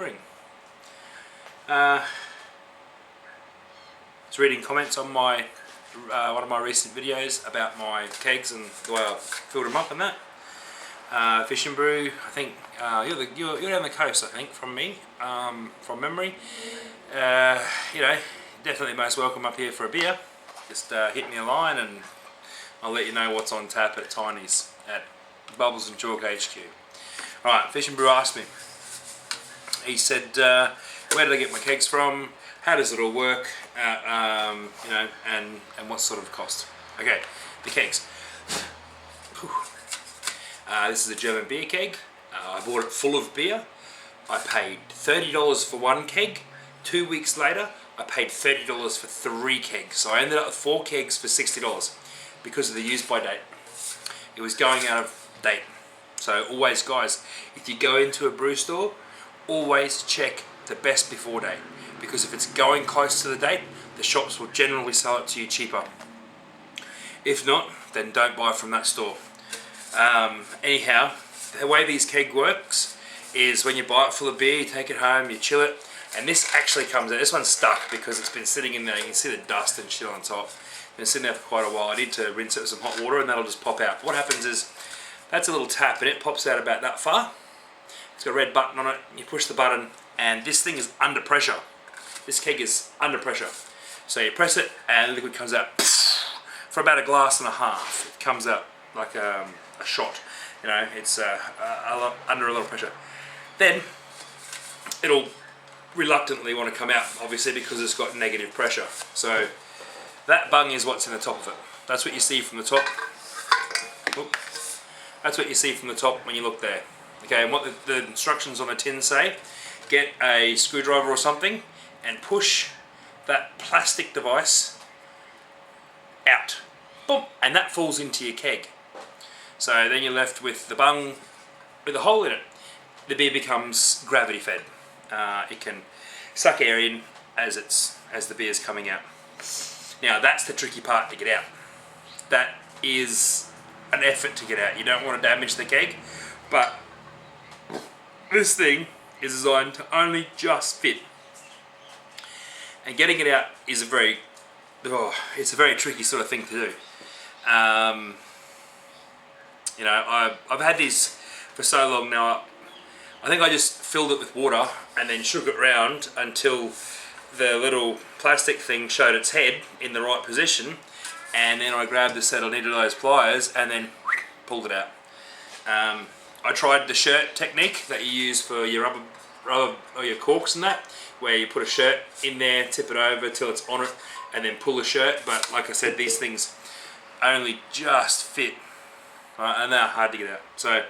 brewing. I was reading comments on my one of my recent videos about my kegs and the way I filled them up and that. Fish and Brew, I think you're down the coast, I think, from me, from memory. You know, definitely most welcome up here for a beer. Just hit me a line and I'll let you know what's on tap at Tiny's at Bubbles and Chalk HQ. Alright, Fish and Brew asked me. He said, where did I get my kegs from? How does it all work? You know, and what sort of cost? Okay, the kegs. This is a German beer keg. I bought it full of beer. I paid $30 for one keg. 2 weeks later, I paid $30 for 3 kegs. So I ended up with 4 kegs for $60 because of the use by date. It was going out of date. So always, guys, if you go into a brew store, always check the best before date. Because if it's going close to the date, the shops will generally sell it to you cheaper. If not, then don't buy from that store. Anyhow, the way these keg works is when you buy it full of beer, you take it home, you chill it, and this actually comes out. This one's stuck because it's been sitting in there. You can see the dust and shit on top. It's been sitting there for quite a while. I need to rinse it with some hot water and that'll just pop out. What happens is, that's a little tap and it pops out about that far. It's got a red button on it. You push the button and this thing is under pressure. This keg is under pressure. So you press it and the liquid comes out for about a glass and a half. It comes out like a shot. You know, it's under a little pressure. Then it'll reluctantly want to come out, obviously, because it's got negative pressure. So that bung is what's in the top of it. That's what you see from the top. Oop. That's what you see from the top when you look there. Okay, and what the instructions on the tin say, get a screwdriver or something and push that plastic device out. Boom! And that falls into your keg. So then you're left with the bung with a hole in it. The beer becomes gravity fed. It can suck air in as the beer's coming out. Now that's the tricky part to get out. That is an effort to get out. You don't want to damage the keg, but this thing is designed to only just fit. And getting it out is it's a very tricky sort of thing to do. You know, I've had these for so long now. I think I just filled it with water and then shook it round until the little plastic thing showed its head in the right position, and then I grabbed a set of needle nose pliers and then pulled it out. I tried the shirt technique that you use for your rubber or your corks and that, where you put a shirt in there, tip it over till it's on it, and then pull the shirt. But like I said, these things only just fit, right? And they're hard to get out. So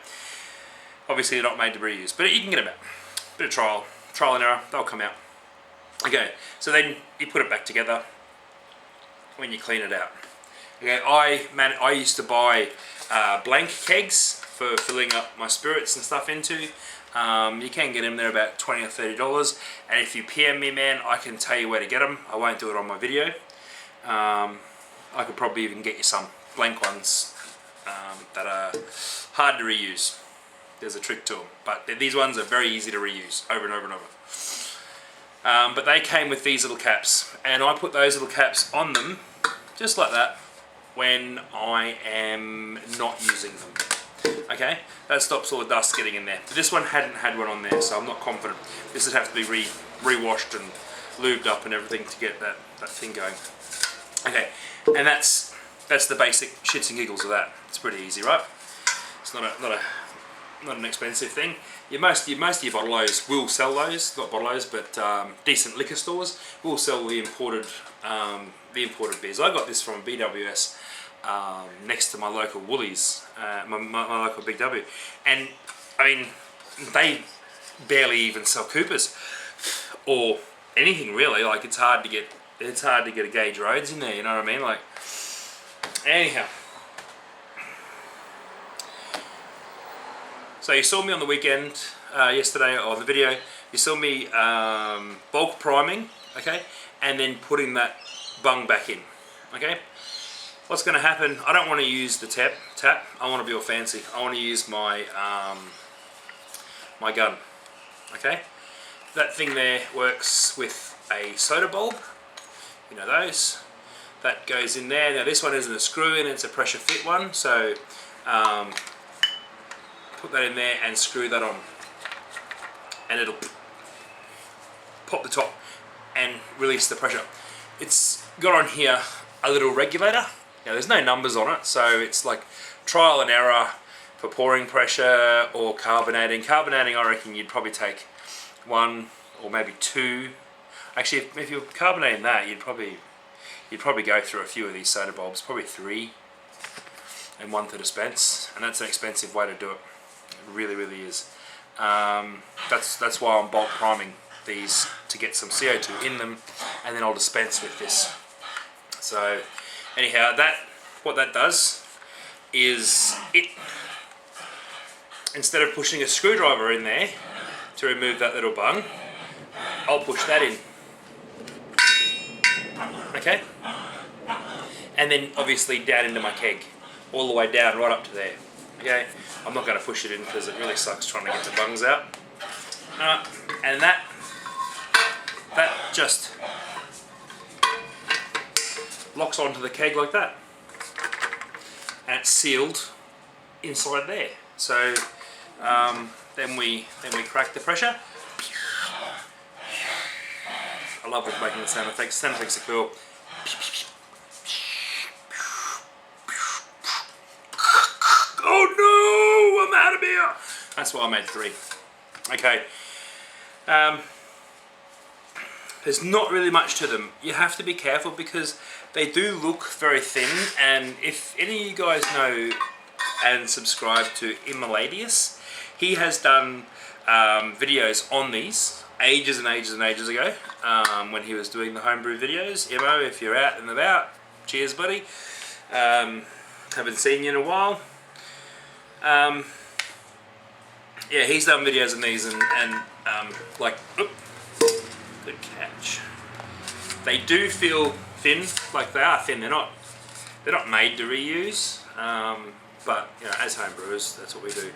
obviously they're not made to be reused, but you can get them out. Bit of trial and error, they'll come out. Okay, so then you put it back together when you clean it out. Okay, I used to buy blank kegs for filling up my spirits and stuff into. You can get them there about $20 or $30, and if you PM me, man, I can tell you where to get them. I won't do it on my video. I could probably even get you some blank ones that are hard to reuse. There's a trick to them, but these ones are very easy to reuse over and over and over. But they came with these little caps, and I put those little caps on them, just like that, when I am not using them. Okay, that stops all the dust getting in there. But this one hadn't had one on there, so I'm not confident. This would have to be re-washed and lubed up and everything to get that thing going. Okay, and that's the basic shits and giggles of that. It's pretty easy, right? It's not an expensive thing. Most of your bottle-os will sell those, not bottle-os, but decent liquor stores will sell the imported beers. I got this from BWS next to my local Woolies, my local Big W, and I mean they barely even sell Coopers or anything really. Like it's hard to get a Gauge Roads in there. You know what I mean? Like anyhow. So you saw me on the weekend, yesterday on the video, you saw me bulk priming, okay, and then putting that bung back in, okay. What's going to happen, I don't want to use the tap, I want to be all fancy, I want to use my my gun, okay. that thing there works with a soda bulb. You know those. That goes in there. Now this one isn't a screw in, it's a pressure fit one. So put that in there and screw that on. And it'll pop the top and release the pressure. It's got on here a little regulator. Now there's no numbers on it, so it's like trial and error for pouring pressure or carbonating. Carbonating, I reckon you'd probably take 1 or maybe 2. Actually, if you're carbonating that, you'd probably go through a few of these soda bulbs, probably 3 and 1 to dispense, and that's an expensive way to do it. It really, really is. That's why I'm bulk priming these to get some CO2 in them, and then I'll dispense with this. So anyhow, what that does is instead of pushing a screwdriver in there to remove that little bung, I'll push that in. Okay? And then obviously down into my keg, all the way down right up to there. Okay? I'm not going to push it in because it really sucks trying to get the bungs out. And that just locks onto the keg like that. And it's sealed inside there. So then we crack the pressure. I love making the sound effects. Sound effects are cool. Oh no! I'm out of beer! That's why I made 3. Okay. There's not really much to them. You have to be careful because they do look very thin, and if any of you guys know and subscribe to Immoladius, he has done videos on these ages and ages and ages ago when he was doing the homebrew videos. Immo, if you're out and about, cheers buddy. Haven't seen you in a while. Yeah, he's done videos on these and like, good catch. They do feel thin, like they are thin. They're not made to reuse. But you know, as home brewers, that's what we do.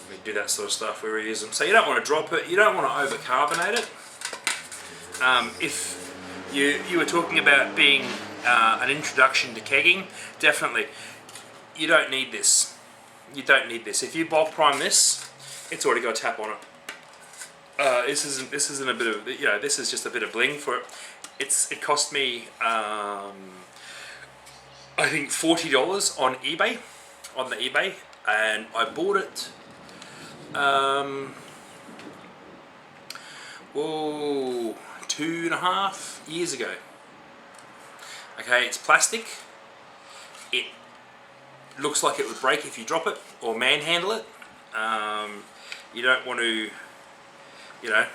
We do that sort of stuff. We reuse them. So you don't want to drop it. You don't want to over carbonate it. If you were talking about being an introduction to kegging, definitely you don't need this. You don't need this. If you bulk prime this, it's already got a tap on it. This isn't a bit of, you know, this is just a bit of bling for it. It cost me I think $40 on eBay, on the eBay, and I bought it 2.5 years ago. Okay, it's plastic. It looks like it would break if you drop it or manhandle it. You don't want to, you know,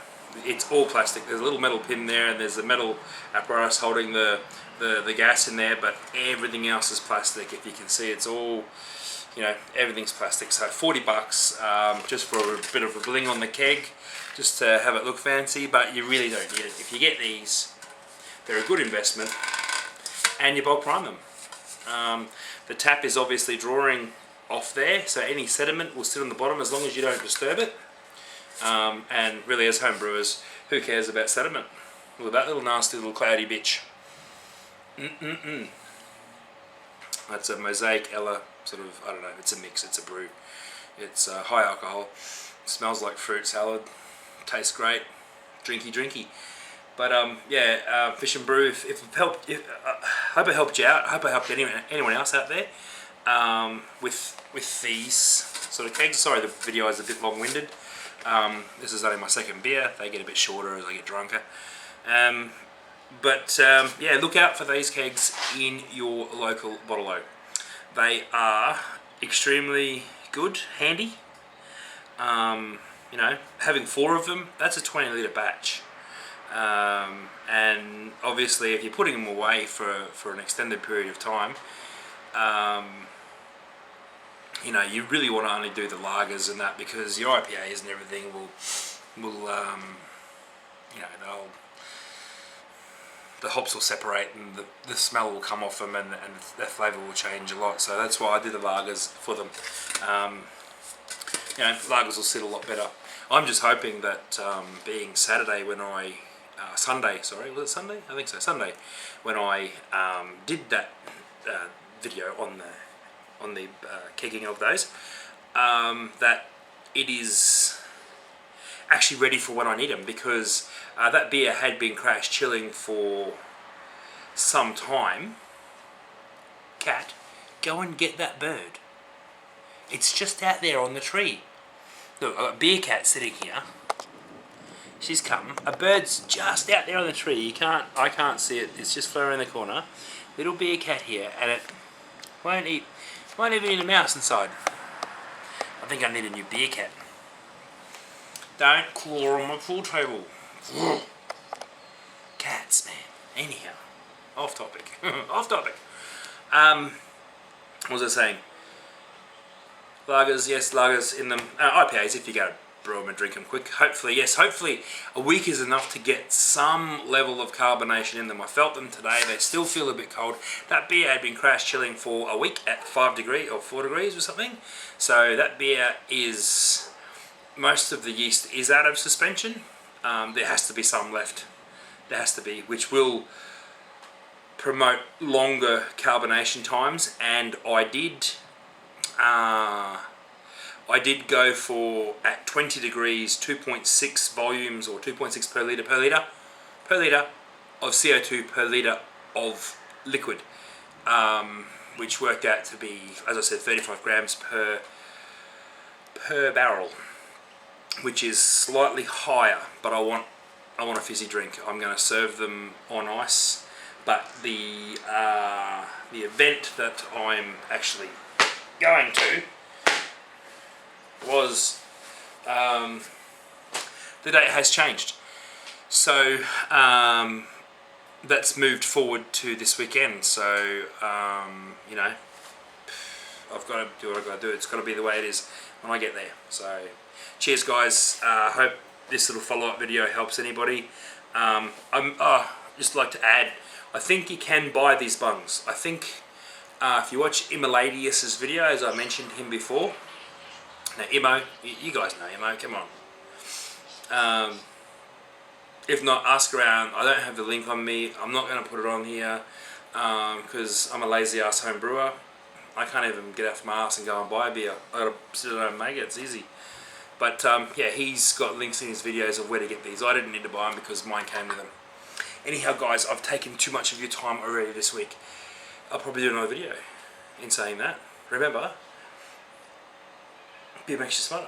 it's all plastic. There's a little metal pin there and there's a metal apparatus holding the gas in there, but everything else is plastic. If you can see, it's all, you know, everything's plastic. So $40 just for a bit of a bling on the keg, just to have it look fancy, but you really don't need it. If you get these, they're a good investment, and you bulk prime them. The tap is obviously drawing off there, so any sediment will sit on the bottom as long as you don't disturb it. And really, as home brewers, who cares about sediment? Look at that little nasty little cloudy bitch. That's a Mosaic Ella sort of, I don't know, it's a mix, it's a brew. It's high alcohol, smells like fruit salad, tastes great, drinky. But yeah, Fish and Brew, if it helped, I hope it helped you out. I hope it helped anyone else out there with these sort of kegs. Sorry, the video is a bit long-winded. This is only my second beer. They get a bit shorter as I get drunker. But yeah, look out for these kegs in your local bottle-o. They are extremely good, handy. You know, having 4 of them, that's a 20-litre batch. And obviously if you're putting them away for an extended period of time, you know, you really want to only do the lagers and that, because your IPAs and everything will you know, the hops will separate and the smell will come off them, and their flavour will change a lot. So that's why I do the lagers for them. You know, lagers will sit a lot better. I'm just hoping that being Saturday when I Sunday, sorry, was it Sunday? I think so. Sunday, when I did that video on the kegging of those, that it is actually ready for when I need them, because that beer had been crash chilling for some time. Cat, go and get that bird. It's just out there on the tree. Look, I've got a beer cat sitting here. She's come. A bird's just out there on the tree. I can't see it. It's just far in the corner. Little beer cat here, and it won't even eat a mouse inside. I think I need a new beer cat. Don't claw on my pool table. Cats, man. Anyhow, off topic. Off topic. What was I saying? Lagers, yes, lagers in them. IPAs, if you go brew them and drink them quick. Hopefully, yes, hopefully a week is enough to get some level of carbonation in them. I felt them today. They still feel a bit cold. That beer had been crash chilling for a week at 5 degrees or 4 degrees or something. So that beer is, most of the yeast is out of suspension. There has to be some left. There has to be, which will promote longer carbonation times. And I did go for, at 20 degrees, 2.6 volumes or 2.6 per litre of CO2 per litre of liquid, which worked out to be, as I said, 35 grams per barrel, which is slightly higher, but I want a fizzy drink. I'm going to serve them on ice, but the event that I'm actually going to was the date has changed, so that's moved forward to this weekend. So you know, I've got to do what I've got to do. It's got to be the way it is when I get there. So cheers, guys. Hope this little follow-up video helps anybody. I'm just like to add, I think you can buy these bungs. I think if you watch Immoladius's video, as I mentioned him before. Now, Immo, you guys know Immo, come on. If not, ask around. I don't have the link on me. I'm not going to put it on here because I'm a lazy ass home brewer. I can't even get off my ass and go and buy a beer. I got to sit at home and make it. It's easy. But yeah, he's got links in his videos of where to get these. I didn't need to buy them because mine came with them. Anyhow, guys, I've taken too much of your time already this week. I'll probably do another video in saying that. Remember, beer makes you smarter.